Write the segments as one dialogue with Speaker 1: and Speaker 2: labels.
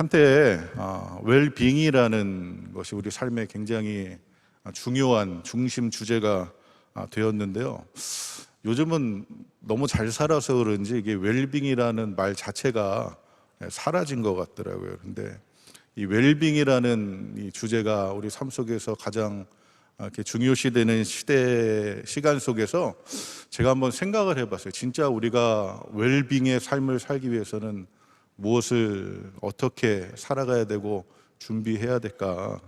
Speaker 1: 한때 웰빙이라는 것이 우리 삶에 굉장히 중요한 중심 주제가 되었는데요. 요즘은 너무 잘 살아서 그런지 이게 웰빙이라는 말 자체가 사라진 것 같더라고요. 근데 이 웰빙이라는 이 주제가 우리 삶 속에서 가장 이렇게 중요시되는 시간 속에서 제가 한번 생각을 해봤어요. 진짜 우리가 웰빙의 삶을 살기 위해서는 무엇을 어떻게 살아가야 되고 준비해야 될까?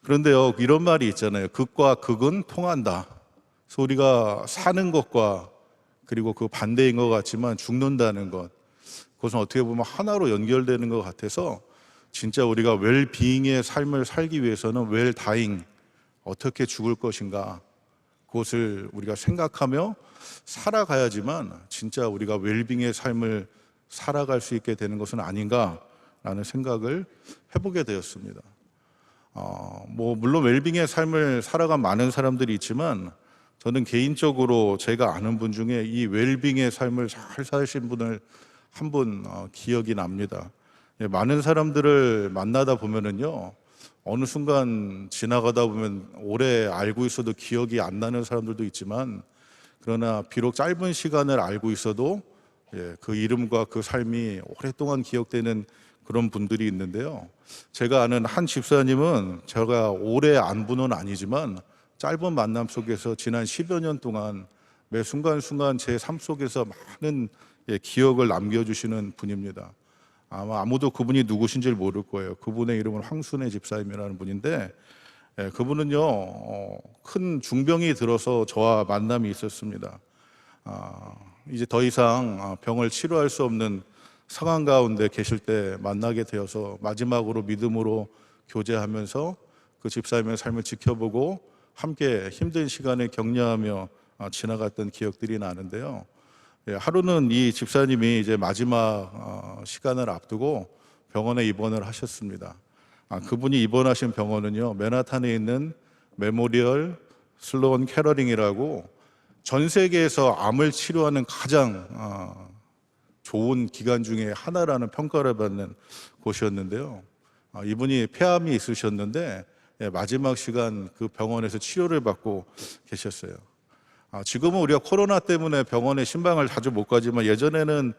Speaker 1: 그런데요, 이런 말이 있잖아요. 극과 극은 통한다. 그래서 우리가 사는 것과 그리고 그 반대인 것 같지만 죽는다는 것, 그것은 어떻게 보면 하나로 연결되는 것 같아서 진짜 우리가 웰빙의 삶을 살기 위해서는 웰다잉, 어떻게 죽을 것인가, 그것을 우리가 생각하며 살아가야지만 진짜 우리가 웰빙의 삶을 살아갈 수 있게 되는 것은 아닌가라는 생각을 해보게 되었습니다. 물론 웰빙의 삶을 살아간 많은 사람들이 있지만 저는 개인적으로 제가 아는 분 중에 이 웰빙의 삶을 잘 사신 분을 한 분 기억이 납니다. 많은 사람들을 만나다 보면은요, 어느 순간 지나가다 보면 오래 알고 있어도 기억이 안 나는 사람들도 있지만, 그러나 비록 짧은 시간을 알고 있어도 그 이름과 그 삶이 오랫동안 기억되는 그런 분들이 있는데요. 제가 아는 한 집사님은 제가 오래 안 분은 아니지만 짧은 만남 속에서 지난 10여 년 동안 매 순간순간 제 삶 속에서 많은 기억을 남겨주시는 분입니다. 아마 아무도 그분이 누구신지 모를 거예요. 그분의 이름은 황순애 집사님이라는 분인데, 그분은요, 큰 중병이 들어서 저와 만남이 있었습니다. 이제 더 이상 병을 치료할 수 없는 상황 가운데 계실 때 만나게 되어서 마지막으로 믿음으로 교제하면서 그 집사님의 삶을 지켜보고 함께 힘든 시간을 격려하며 지나갔던 기억들이 나는데요. 하루는 이 집사님이 이제 마지막 시간을 앞두고 병원에 입원을 하셨습니다. 그분이 입원하신 병원은요, 맨하탄에 있는 메모리얼 슬로운 캐러링이라고 전 세계에서 암을 치료하는 가장 좋은 기관 중에 하나라는 평가를 받는 곳이었는데요. 이분이 폐암이 있으셨는데 마지막 시간 그 병원에서 치료를 받고 계셨어요. 지금은 우리가 코로나 때문에 병원에 신방을 자주 못 가지만 예전에는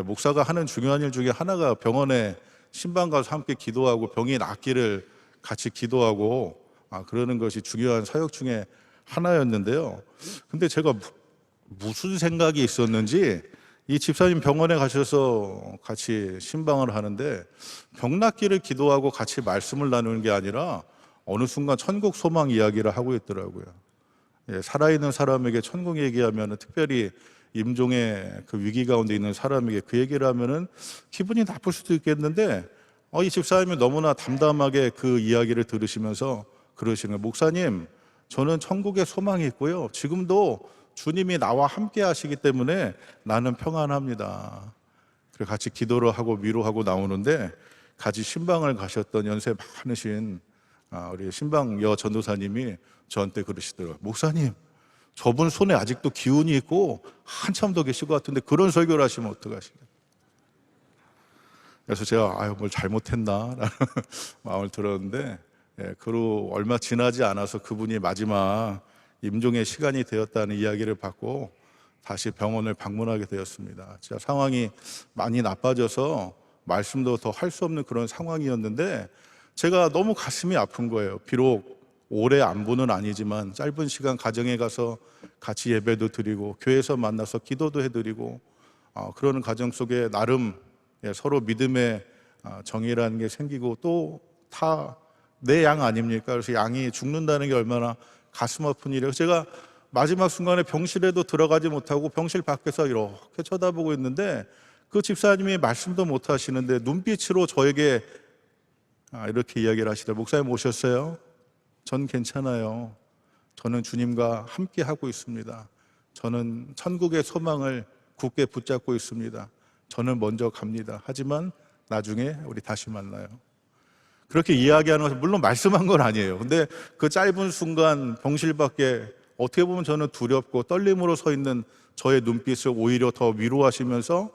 Speaker 1: 목사가 하는 중요한 일 중에 하나가 병원에 신방 가서 함께 기도하고 병이 낫기를 같이 기도하고 그러는 것이 중요한 사역 중에 하나였는데요. 근데 제가 무슨 생각이 있었는지 이 집사님 병원에 가셔서 같이 신방을 하는데 병 낫기를 기도하고 같이 말씀을 나누는 게 아니라 어느 순간 천국 소망 이야기를 하고 있더라고요. 살아있는 사람에게 천국 얘기하면, 특별히 임종의 그 위기 가운데 있는 사람에게 그 얘기를 하면은 기분이 나쁠 수도 있겠는데, 이 집사님이 너무나 담담하게 그 이야기를 들으시면서 그러시는 거예요. 목사님, 저는 천국에 소망이 있고요, 지금도 주님이 나와 함께 하시기 때문에 나는 평안합니다. 그래서 같이 기도를 하고 위로하고 나오는데, 같이 신방을 가셨던 연세 많으신 우리 신방 여 전도사님이 저한테 그러시더라고요. 목사님, 저분 손에 아직도 기운이 있고 한참 더 계실 것 같은데 그런 설교를 하시면 어떡하시겠어요? 그래서 제가 뭘 잘못했나 라는 마음을 들었는데, 그로 얼마 지나지 않아서 그분이 마지막 임종의 시간이 되었다는 이야기를 받고 다시 병원을 방문하게 되었습니다. 진짜 상황이 많이 나빠져서 말씀도 더 할 수 없는 그런 상황이었는데, 제가 너무 가슴이 아픈 거예요. 비록 오래 안부는 아니지만 짧은 시간 가정에 가서 같이 예배도 드리고 교회에서 만나서 기도도 해드리고 그러는 가정 속에 나름 서로 믿음의 정이라는 게 생기고, 또 다 내 양 아닙니까? 그래서 양이 죽는다는 게 얼마나 가슴 아픈 일이에요. 제가 마지막 순간에 병실에도 들어가지 못하고 병실 밖에서 이렇게 쳐다보고 있는데, 그 집사님이 말씀도 못 하시는데 눈빛으로 저에게 이렇게 이야기를 하시더라고요. 목사님 오셨어요? 전 괜찮아요. 저는 주님과 함께 하고 있습니다. 저는 천국의 소망을 굳게 붙잡고 있습니다. 저는 먼저 갑니다. 하지만 나중에 우리 다시 만나요. 그렇게 이야기하는 것은 물론 말씀한 건 아니에요. 근데 그 짧은 순간 병실 밖에 어떻게 보면 저는 두렵고 떨림으로 서 있는 저의 눈빛을 오히려 더 위로하시면서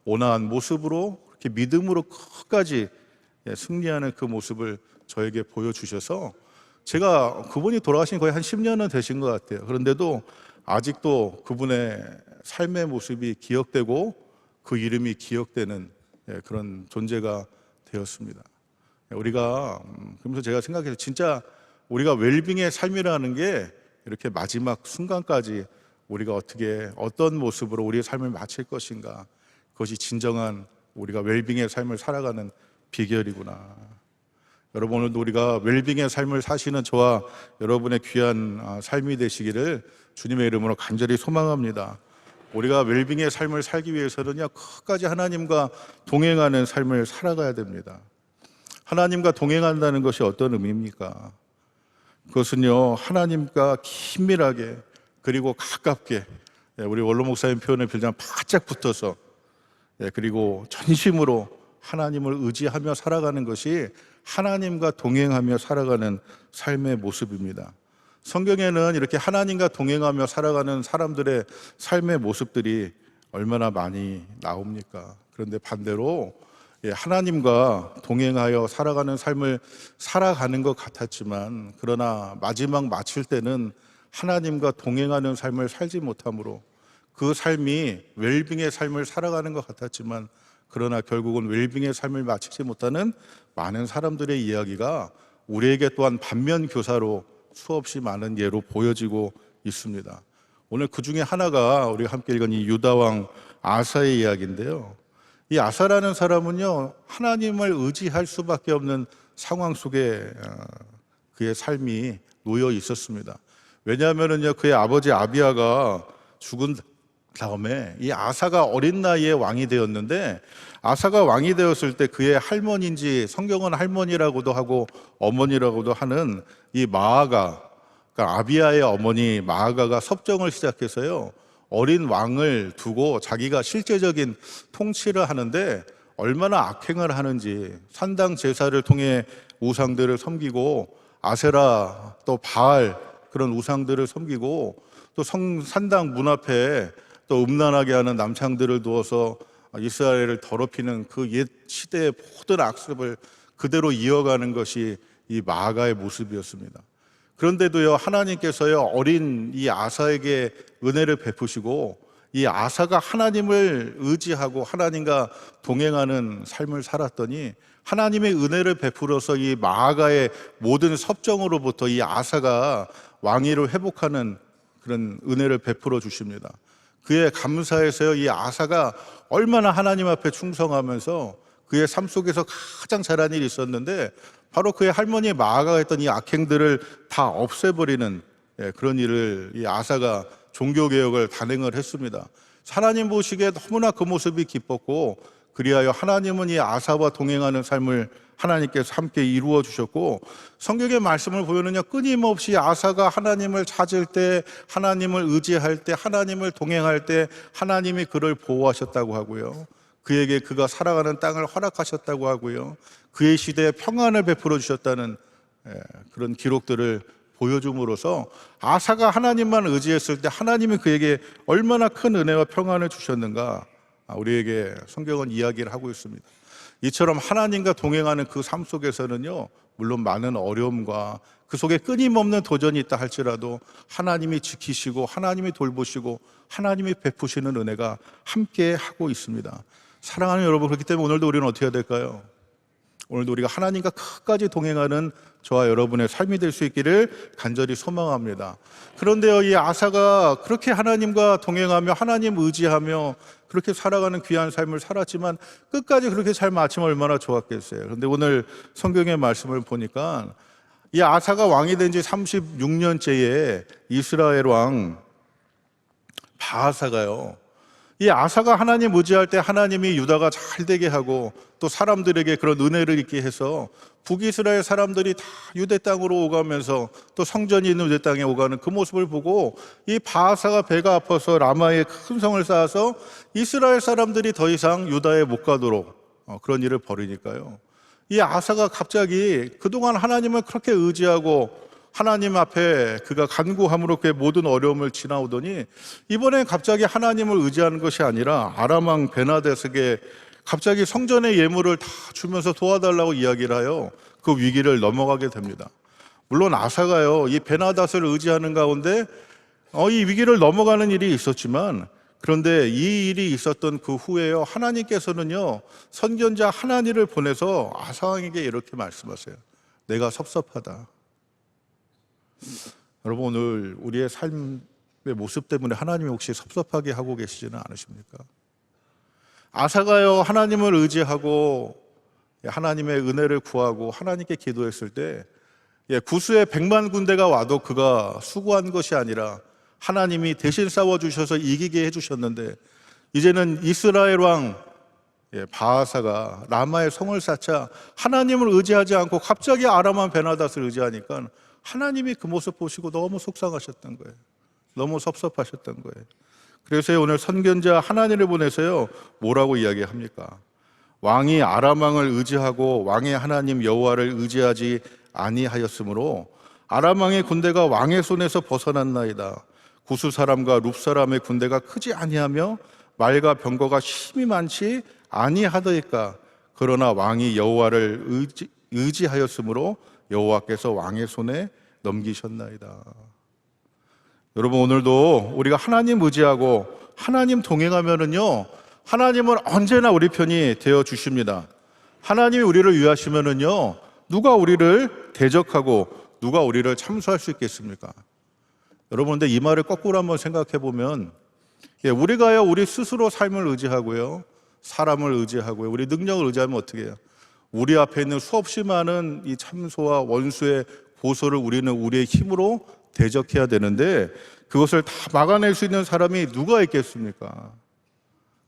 Speaker 1: 온화한 모습으로 그렇게 믿음으로 끝까지 승리하는 그 모습을 저에게 보여주셔서 제가 그분이 돌아가신 거의 한 10년은 되신 것 같아요. 그런데도 아직도 그분의 삶의 모습이 기억되고 그 이름이 기억되는 그런 존재가 되었습니다. 우리가 그러면서 제가 생각해서 진짜 우리가 웰빙의 삶이라는 게 이렇게 마지막 순간까지 우리가 어떤 모습으로 우리의 삶을 마칠 것인가, 그것이 진정한 우리가 웰빙의 삶을 살아가는 비결이구나. 여러분, 오늘도 우리가 웰빙의 삶을 사시는 저와 여러분의 귀한 삶이 되시기를 주님의 이름으로 간절히 소망합니다. 우리가 웰빙의 삶을 살기 위해서는요, 끝까지 하나님과 동행하는 삶을 살아가야 됩니다. 하나님과 동행한다는 것이 어떤 의미입니까? 그것은요, 하나님과 긴밀하게 그리고 가깝게, 우리 원로 목사님 표현을 빌자면 바짝 붙어서, 그리고 전심으로 하나님을 의지하며 살아가는 것이 하나님과 동행하며 살아가는 삶의 모습입니다. 성경에는 이렇게 하나님과 동행하며 살아가는 사람들의 삶의 모습들이 얼마나 많이 나옵니까? 그런데 반대로 하나님과 동행하여 살아가는 삶을 살아가는 것 같았지만, 그러나 마지막 마칠 때는 하나님과 동행하는 삶을 살지 못함으로 그 삶이 웰빙의 삶을 살아가는 것 같았지만, 그러나 결국은 웰빙의 삶을 마치지 못하는 많은 사람들의 이야기가 우리에게 또한 반면 교사로 수없이 많은 예로 보여지고 있습니다. 오늘 그 중에 하나가 우리가 함께 읽은 이 유다왕 아사의 이야기인데요, 이 아사라는 사람은요, 하나님을 의지할 수밖에 없는 상황 속에 그의 삶이 놓여 있었습니다. 왜냐하면요, 그의 아버지 아비야가 죽은 다음에 이 아사가 어린 나이에 왕이 되었는데, 아사가 왕이 되었을 때 그의 할머니인지, 성경은 할머니라고도 하고 어머니라고도 하는 이 마아가, 그러니까 아비야의 어머니 마아가가 섭정을 시작해서요, 어린 왕을 두고 자기가 실제적인 통치를 하는데 얼마나 악행을 하는지, 산당 제사를 통해 우상들을 섬기고 아세라 또 바알 그런 우상들을 섬기고, 또 산당 문 앞에 또 음란하게 하는 남창들을 두어서 이스라엘을 더럽히는 그 옛 시대의 모든 악습을 그대로 이어가는 것이 이 마아가의 모습이었습니다. 그런데도요, 하나님께서요, 어린 이 아사에게 은혜를 베푸시고 이 아사가 하나님을 의지하고 하나님과 동행하는 삶을 살았더니 하나님의 은혜를 베풀어서 이 마아가의 모든 섭정으로부터 이 아사가 왕위를 회복하는 그런 은혜를 베풀어 주십니다. 그의 감사에서요, 이 아사가 얼마나 하나님 앞에 충성하면서 그의 삶 속에서 가장 잘한 일이 있었는데, 바로 그의 할머니 마아가가 했던 이 악행들을 다 없애버리는 그런 일을 이 아사가 종교개혁을 단행을 했습니다. 하나님 보시기에 너무나 그 모습이 기뻤고, 그리하여 하나님은 이 아사와 동행하는 삶을 하나님께서 함께 이루어 주셨고, 성경의 말씀을 보면은요, 끊임없이 아사가 하나님을 찾을 때, 하나님을 의지할 때, 하나님을 동행할 때 하나님이 그를 보호하셨다고 하고요, 그에게 그가 살아가는 땅을 허락하셨다고 하고요, 그의 시대에 평안을 베풀어 주셨다는 그런 기록들을 보여줌으로써 아사가 하나님만 의지했을 때 하나님이 그에게 얼마나 큰 은혜와 평안을 주셨는가, 우리에게 성경은 이야기를 하고 있습니다. 이처럼 하나님과 동행하는 그 삶 속에서는요, 물론 많은 어려움과 그 속에 끊임없는 도전이 있다 할지라도 하나님이 지키시고 하나님이 돌보시고 하나님이 베푸시는 은혜가 함께 하고 있습니다. 사랑하는 여러분, 그렇기 때문에 오늘도 우리는 어떻게 해야 될까요? 오늘도 우리가 하나님과 끝까지 동행하는 저와 여러분의 삶이 될 수 있기를 간절히 소망합니다. 그런데요, 이 아사가 그렇게 하나님과 동행하며 하나님 의지하며 그렇게 살아가는 귀한 삶을 살았지만 끝까지 그렇게 잘 마치면 얼마나 좋았겠어요. 그런데 오늘 성경의 말씀을 보니까 이 아사가 왕이 된 지 36년째에 이스라엘 왕 바아사가요, 이 아사가 하나님 의지할 때 하나님이 유다가 잘 되게 하고 또 사람들에게 그런 은혜를 있게 해서 북이스라엘 사람들이 다 유대 땅으로 오가면서 또 성전이 있는 유대 땅에 오가는 그 모습을 보고 이 바아사가 배가 아파서 라마에 큰 성을 쌓아서 이스라엘 사람들이 더 이상 유다에 못 가도록 그런 일을 벌이니까요, 이 아사가 갑자기 그동안 하나님을 그렇게 의지하고 하나님 앞에 그가 간구함으로 그의 모든 어려움을 지나오더니 이번엔 갑자기 하나님을 의지하는 것이 아니라 아람 왕 베나데스에게 갑자기 성전의 예물을 다 주면서 도와달라고 이야기를 하여 그 위기를 넘어가게 됩니다. 물론 아사가요, 이 베나닷을 의지하는 가운데 이 위기를 넘어가는 일이 있었지만, 그런데 이 일이 있었던 그 후에요, 하나님께서는요, 선견자 하나니를 보내서 아사 왕에게 이렇게 말씀하세요. 내가 섭섭하다. 여러분, 오늘 우리의 삶의 모습 때문에 하나님이 혹시 섭섭하게 하고 계시지는 않으십니까? 아사가요, 하나님을 의지하고 하나님의 은혜를 구하고 하나님께 기도했을 때, 구수의 100만 군대가 와도 그가 수고한 것이 아니라 하나님이 대신 싸워주셔서 이기게 해주셨는데, 이제는 이스라엘 왕 바하사가 라마의 성을 쌓자 하나님을 의지하지 않고 갑자기 아람 왕 베나닷을 의지하니까 하나님이 그 모습 보시고 너무 속상하셨던 거예요. 너무 섭섭하셨던 거예요. 그래서 오늘 선견자 하나니를 보내서요, 뭐라고 이야기합니까? 왕이 아람 왕을 의지하고 왕의 하나님 여호와를 의지하지 아니하였으므로 아람 왕의 군대가 왕의 손에서 벗어났나이다. 구스 사람과 룹 사람의 군대가 크지 아니하며 말과 병거가 힘이 많지 아니하더이까. 그러나 왕이 여호와를 의지하였으므로 여호와께서 왕의 손에 넘기셨나이다. 여러분, 오늘도 우리가 하나님 의지하고 하나님 동행하면은요, 하나님은 언제나 우리 편이 되어 주십니다. 하나님이 우리를 위하시면은요, 누가 우리를 대적하고 누가 우리를 참수할 수 있겠습니까? 여러분, 근데 이 말을 거꾸로 한번 생각해 보면, 우리가요, 우리 스스로 삶을 의지하고요, 사람을 의지하고요, 우리 능력을 의지하면 어떻게 해요? 우리 앞에 있는 수없이 많은 이 참소와 원수의 보소를 우리는 우리의 힘으로 대적해야 되는데, 그것을 다 막아낼 수 있는 사람이 누가 있겠습니까?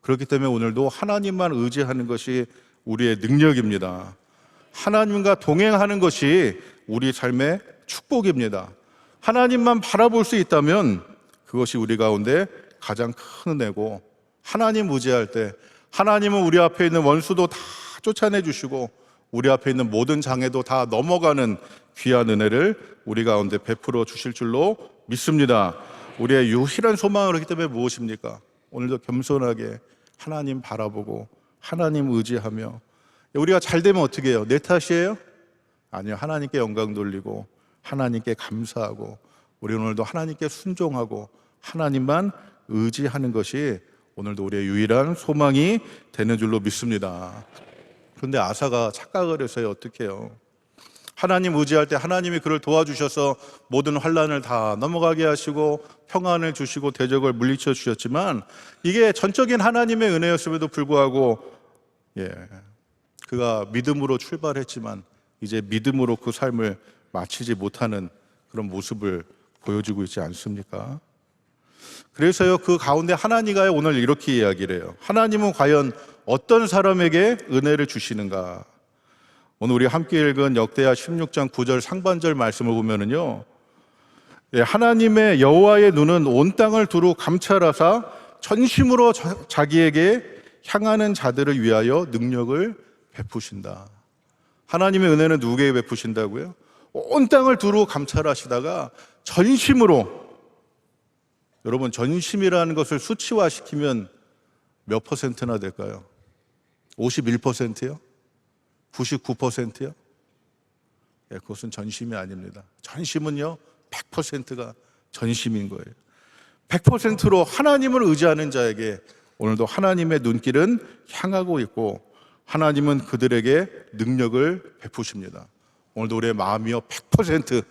Speaker 1: 그렇기 때문에 오늘도 하나님만 의지하는 것이 우리의 능력입니다. 하나님과 동행하는 것이 우리 삶의 축복입니다. 하나님만 바라볼 수 있다면 그것이 우리 가운데 가장 큰 은혜고, 하나님 의지할 때 하나님은 우리 앞에 있는 원수도 다 쫓아내 주시고 우리 앞에 있는 모든 장애도 다 넘어가는 귀한 은혜를 우리 가운데 베풀어 주실 줄로 믿습니다. 우리의 유일한 소망은 그렇기 때문에 무엇입니까? 오늘도 겸손하게 하나님 바라보고 하나님 의지하며, 우리가 잘 되면 어떻게 해요? 내 탓이에요? 아니요, 하나님께 영광 돌리고 하나님께 감사하고 우리 오늘도 하나님께 순종하고 하나님만 의지하는 것이 오늘도 우리의 유일한 소망이 되는 줄로 믿습니다. 그런데 아사가 착각을 해서요, 어떻게 해요? 하나님 의지할 때 하나님이 그를 도와주셔서 모든 환난을 다 넘어가게 하시고 평안을 주시고 대적을 물리쳐 주셨지만, 이게 전적인 하나님의 은혜였음에도 불구하고 그가 믿음으로 출발했지만 이제 믿음으로 그 삶을 마치지 못하는 그런 모습을 보여주고 있지 않습니까? 그래서요, 그 가운데 하나니가 오늘 이렇게 이야기를 해요. 하나님은 과연 어떤 사람에게 은혜를 주시는가? 오늘 우리 함께 읽은 역대하 16장 9절 상반절 말씀을 보면은요, 하나님의 여호와의 눈은 온 땅을 두루 감찰하사 전심으로 자기에게 향하는 자들을 위하여 능력을 베푸신다. 하나님의 은혜는 누구에게 베푸신다고요? 온 땅을 두루 감찰하시다가 전심으로, 여러분, 전심이라는 것을 수치화시키면 몇 퍼센트나 될까요? 51%요? 99%요? 그것은 전심이 아닙니다. 전심은요, 100%가 전심인 거예요. 100%로 하나님을 의지하는 자에게 오늘도 하나님의 눈길은 향하고 있고 하나님은 그들에게 능력을 베푸십니다. 오늘도 우리의 마음이요, 100%,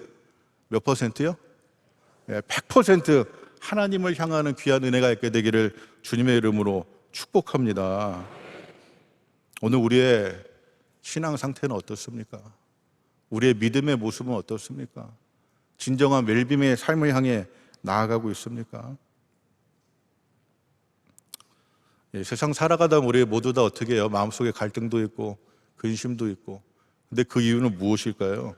Speaker 1: 몇 퍼센트요? 100% 하나님을 향하는 귀한 은혜가 있게 되기를 주님의 이름으로 축복합니다. 오늘 우리의 신앙 상태는 어떻습니까? 우리의 믿음의 모습은 어떻습니까? 진정한 웰빔의 삶을 향해 나아가고 있습니까? 세상 살아가다 우리 모두 다 어떻게 해요? 마음속에 갈등도 있고 근심도 있고. 근데 그 이유는 무엇일까요?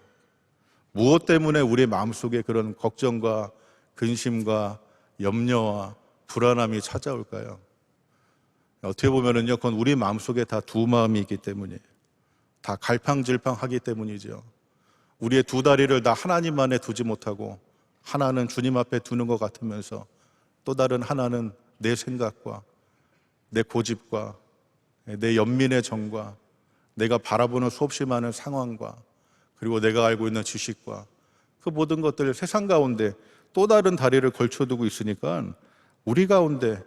Speaker 1: 무엇 때문에 우리 마음속에 그런 걱정과 근심과 염려와 불안함이 찾아올까요? 어떻게 보면은요, 그건 우리 마음속에 다 두 마음이 있기 때문이에요. 다 갈팡질팡하기 때문이죠. 우리의 두 다리를 다 하나님 안에 두지 못하고 하나는 주님 앞에 두는 것 같으면서 또 다른 하나는 내 생각과 내 고집과 내 연민의 정과 내가 바라보는 수없이 많은 상황과 그리고 내가 알고 있는 지식과 그 모든 것들 세상 가운데 또 다른 다리를 걸쳐두고 있으니까 우리 가운데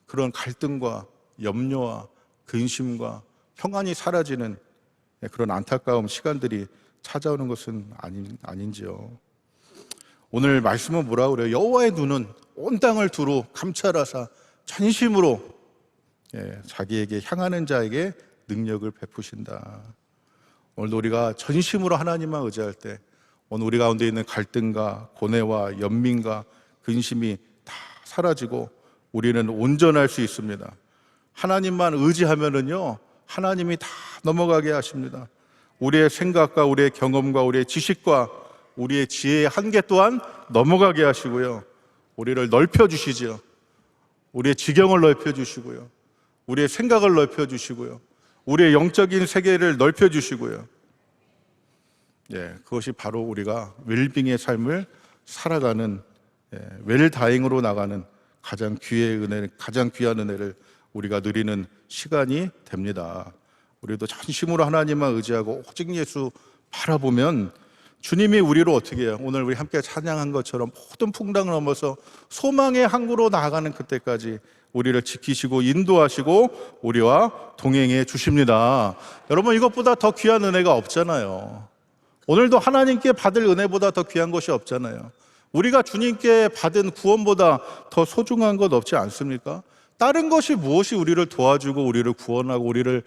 Speaker 1: 그런 갈등과 염려와 근심과 평안이 사라지는 그런 안타까운 시간들이 찾아오는 것은 아닌지요. 오늘 말씀은 뭐라고 그래요? 여호와의 눈은 온 땅을 두루 감찰하사 전심으로 자기에게 향하는 자에게 능력을 베푸신다. 오늘도 우리가 전심으로 하나님만 의지할 때 오늘 우리 가운데 있는 갈등과 고뇌와 연민과 근심이 다 사라지고 우리는 온전할 수 있습니다. 하나님만 의지하면은요, 하나님이 다 넘어가게 하십니다. 우리의 생각과 우리의 경험과 우리의 지식과 우리의 지혜의 한계 또한 넘어가게 하시고요, 우리를 넓혀주시죠. 우리의 지경을 넓혀주시고요, 우리의 생각을 넓혀주시고요, 우리의 영적인 세계를 넓혀주시고요. 그것이 바로 우리가 웰빙의 삶을 살아가는 웰다잉으로 나가는 가장 귀한 은혜를 우리가 누리는 시간이 됩니다. 우리도 전심으로 하나님만 의지하고 오직 예수 바라보면 주님이 우리로 어떻게 해요? 오늘 우리 함께 찬양한 것처럼 모든 풍랑을 넘어서 소망의 항구로 나아가는 그때까지 우리를 지키시고 인도하시고 우리와 동행해 주십니다. 여러분, 이것보다 더 귀한 은혜가 없잖아요. 오늘도 하나님께 받을 은혜보다 더 귀한 것이 없잖아요. 우리가 주님께 받은 구원보다 더 소중한 것 없지 않습니까? 다른 것이 무엇이 우리를 도와주고 우리를 구원하고 우리를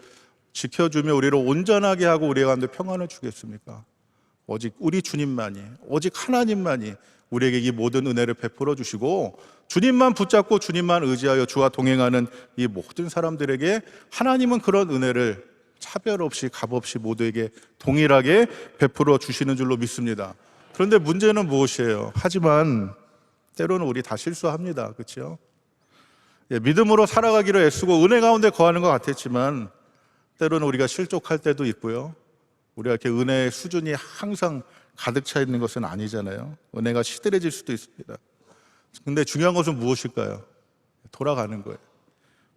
Speaker 1: 지켜주며 우리를 온전하게 하고 우리 가운데 평안을 주겠습니까? 오직 우리 주님만이, 오직 하나님만이 우리에게 이 모든 은혜를 베풀어 주시고 주님만 붙잡고 주님만 의지하여 주와 동행하는 이 모든 사람들에게 하나님은 그런 은혜를 차별 없이 값 없이 모두에게 동일하게 베풀어 주시는 줄로 믿습니다. 그런데 문제는 무엇이에요? 하지만 때로는 우리 다 실수합니다. 그렇죠? 믿음으로 살아가기로 애쓰고 은혜 가운데 거하는 것 같았지만 때로는 우리가 실족할 때도 있고요, 우리가 이렇게 은혜의 수준이 항상 가득 차 있는 것은 아니잖아요. 은혜가 시들해질 수도 있습니다. 근데 중요한 것은 무엇일까요? 돌아가는 거예요.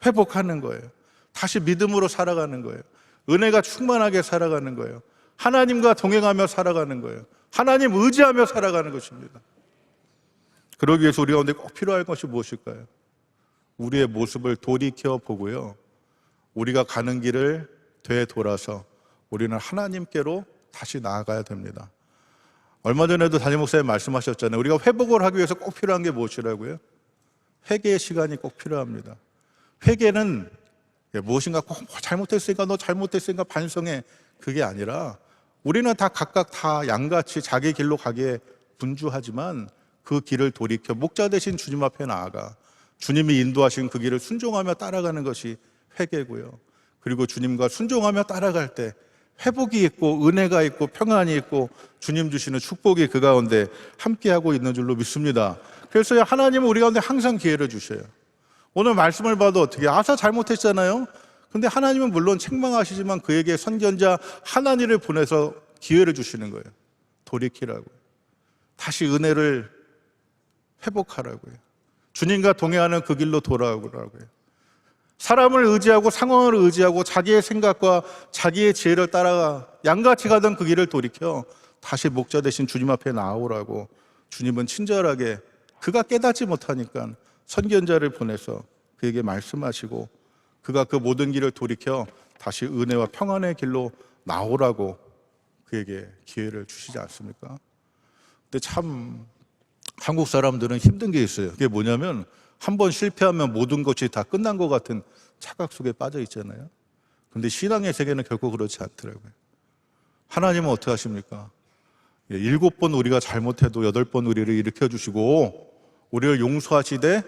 Speaker 1: 회복하는 거예요. 다시 믿음으로 살아가는 거예요. 은혜가 충만하게 살아가는 거예요. 하나님과 동행하며 살아가는 거예요. 하나님 의지하며 살아가는 것입니다. 그러기 위해서 우리 가운데 꼭 필요할 것이 무엇일까요? 우리의 모습을 돌이켜 보고요, 우리가 가는 길을 되돌아서 우리는 하나님께로 다시 나아가야 됩니다. 얼마 전에도 담임 목사님 말씀하셨잖아요. 우리가 회복을 하기 위해서 꼭 필요한 게 무엇이라고요? 회개의 시간이 꼭 필요합니다. 회개는 무엇인가 꼭 잘못했으니까 너 잘못했으니까 반성해, 그게 아니라 우리는 다 각각 다 양같이 자기 길로 가기에 분주하지만 그 길을 돌이켜 목자 되신 주님 앞에 나아가 주님이 인도하신 그 길을 순종하며 따라가는 것이 회개고요. 그리고 주님과 순종하며 따라갈 때 회복이 있고 은혜가 있고 평안이 있고 주님 주시는 축복이 그 가운데 함께하고 있는 줄로 믿습니다. 그래서 하나님은 우리 가운데 항상 기회를 주셔요. 오늘 말씀을 봐도 어떻게, 아사 잘못했잖아요. 근데 하나님은 물론 책망하시지만 그에게 선견자 하나님을 보내서 기회를 주시는 거예요. 돌이키라고요. 다시 은혜를 회복하라고요. 주님과 동행하는 그 길로 돌아오라고요. 사람을 의지하고 상황을 의지하고 자기의 생각과 자기의 지혜를 따라가 양같이 가던 그 길을 돌이켜 다시 목자 되신 주님 앞에 나오라고 주님은 친절하게, 그가 깨닫지 못하니까 선견자를 보내서 그에게 말씀하시고 그가 그 모든 길을 돌이켜 다시 은혜와 평안의 길로 나오라고 그에게 기회를 주시지 않습니까? 근데 참 한국 사람들은 힘든 게 있어요. 그게 뭐냐면 한번 실패하면 모든 것이 다 끝난 것 같은 착각 속에 빠져 있잖아요. 근데 신앙의 세계는 결코 그렇지 않더라고요. 하나님은 어떻게 하십니까? 7번 우리가 잘못해도 8번 우리를 일으켜주시고 우리를 용서하시되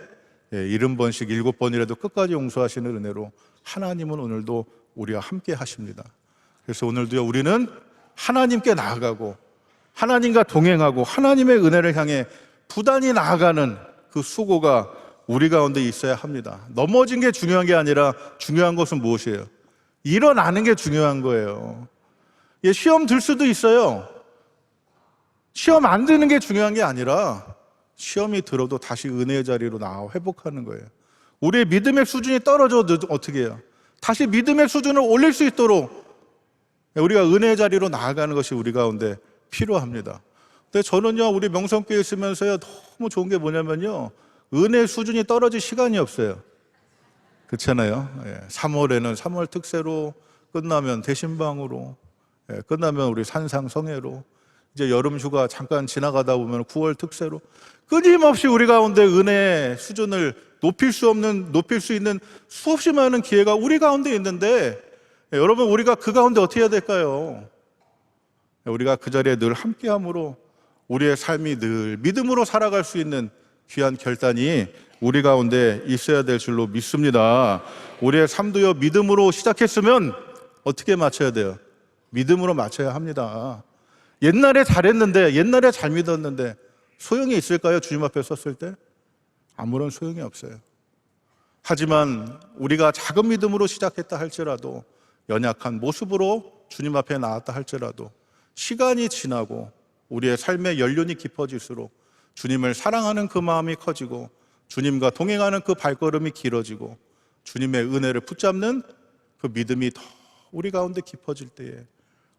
Speaker 1: 70번씩 7번이라도 끝까지 용서하시는 은혜로 하나님은 오늘도 우리와 함께 하십니다. 그래서 오늘도요, 우리는 하나님께 나아가고 하나님과 동행하고 하나님의 은혜를 향해 부단히 나아가는 그 수고가 우리 가운데 있어야 합니다. 넘어진 게 중요한 게 아니라 중요한 것은 무엇이에요? 일어나는 게 중요한 거예요. 시험 들 수도 있어요. 시험 안 드는 게 중요한 게 아니라 시험이 들어도 다시 은혜의 자리로 나와 회복하는 거예요. 우리의 믿음의 수준이 떨어져도 어떻게 해요? 다시 믿음의 수준을 올릴 수 있도록 우리가 은혜의 자리로 나아가는 것이 우리 가운데 필요합니다. 근데 저는요, 우리 명성교회 있으면서요, 너무 좋은 게 뭐냐면요, 은혜 수준이 떨어질 시간이 없어요. 그렇잖아요. 3월에는 3월 특세로, 끝나면 대신방으로, 끝나면 우리 산상성회로, 이제 여름 휴가 잠깐 지나가다 보면 9월 특세로, 끊임없이 우리 가운데 은혜 수준을 높일 수 있는 수없이 많은 기회가 우리 가운데 있는데, 여러분, 우리가 그 가운데 어떻게 해야 될까요? 우리가 그 자리에 늘 함께함으로 우리의 삶이 늘 믿음으로 살아갈 수 있는 귀한 결단이 우리 가운데 있어야 될 줄로 믿습니다. 우리의 삶도요, 믿음으로 시작했으면 어떻게 마쳐야 돼요? 믿음으로 마쳐야 합니다. 옛날에 잘했는데, 옛날에 잘 믿었는데 소용이 있을까요? 주님 앞에 섰을 때? 아무런 소용이 없어요. 하지만 우리가 작은 믿음으로 시작했다 할지라도, 연약한 모습으로 주님 앞에 나왔다 할지라도, 시간이 지나고 우리의 삶의 연륜이 깊어질수록 주님을 사랑하는 그 마음이 커지고, 주님과 동행하는 그 발걸음이 길어지고, 주님의 은혜를 붙잡는 그 믿음이 더 우리 가운데 깊어질 때에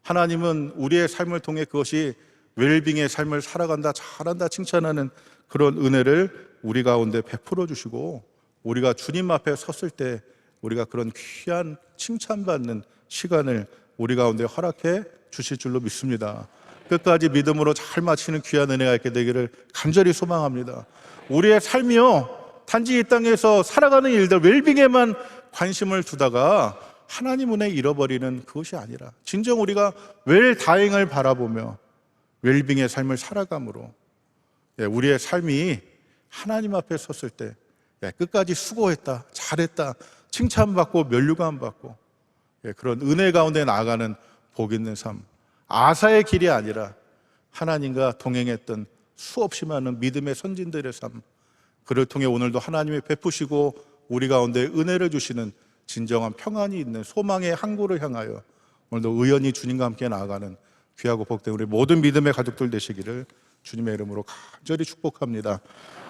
Speaker 1: 하나님은 우리의 삶을 통해 그것이 웰빙의 삶을 살아간다, 잘한다 칭찬하는 그런 은혜를 우리 가운데 베풀어 주시고, 우리가 주님 앞에 섰을 때 우리가 그런 귀한 칭찬받는 시간을 우리 가운데 허락해 주실 줄로 믿습니다. 끝까지 믿음으로 잘 마치는 귀한 은혜가 있게 되기를 간절히 소망합니다. 우리의 삶이요, 단지 이 땅에서 살아가는 일들, 웰빙에만 관심을 두다가 하나님 은혜 잃어버리는 그것이 아니라, 진정 우리가 웰다잉을 바라보며 웰빙의 삶을 살아감으로 우리의 삶이 하나님 앞에 섰을 때 끝까지 수고했다, 잘했다 칭찬받고 면류관 받고 그런 은혜 가운데 나아가는 복 있는 삶, 아사의 길이 아니라 하나님과 동행했던 수없이 많은 믿음의 선진들의 삶, 그를 통해 오늘도 하나님이 베푸시고 우리 가운데 은혜를 주시는 진정한 평안이 있는 소망의 항구를 향하여 오늘도 의연히 주님과 함께 나아가는 귀하고 복된 우리 모든 믿음의 가족들 되시기를 주님의 이름으로 간절히 축복합니다.